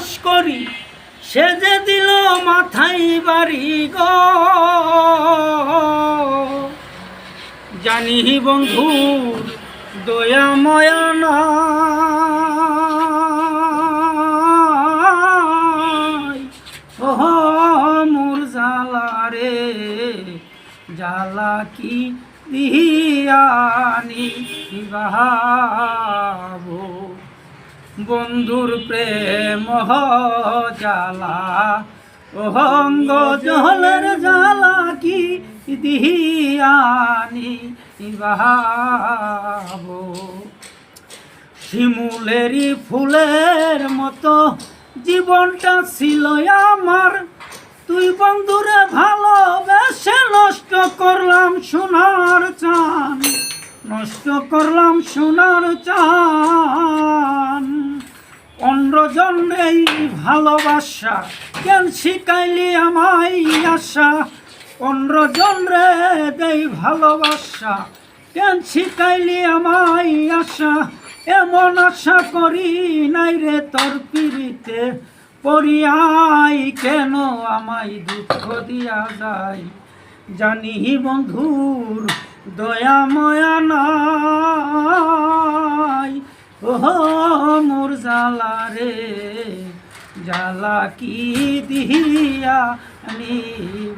বিশ্বাস করি সে যে দিল মাথায় বাড়ি গো। জানি বন্ধু দয়া ময়া নাই, ও মোর জ্বালা রে জ্বালা কি দিয়ানি বাবু। বন্ধুর প্রেম জ্বালা অহঙ্গ জলের জ্বালা কি দিয়ানি বাবু। শিমুলেরই ফুলের মতো জীবনটা ছিল আমার, তুই বন্ধুরে ভালোবেসে নষ্ট করলাম সোনার চান, নষ্ট করলাম সোনার চান। অন্যজন এই ভালোবাসা কেন শিখাইলি আমায় আশা, অন্যজন রে দেই ভালোবাসা কেন শিখাইলি আমায় আশা। এমন আশা করি নাই রে তোর পিড়িতে পড়িয়াই, কেন আমায় দুঃখ দিয়া যায়। জানি বন্ধুর দয়া ময়া নাই, ও মোর জ্বালা রে জ্বালা কি দিয়া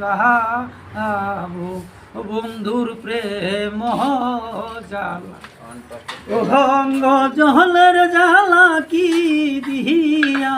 নিবাবো। বন্ধুর প্রেম জ্বালা অহঙ্গ জলের জ্বালা কি দিয়া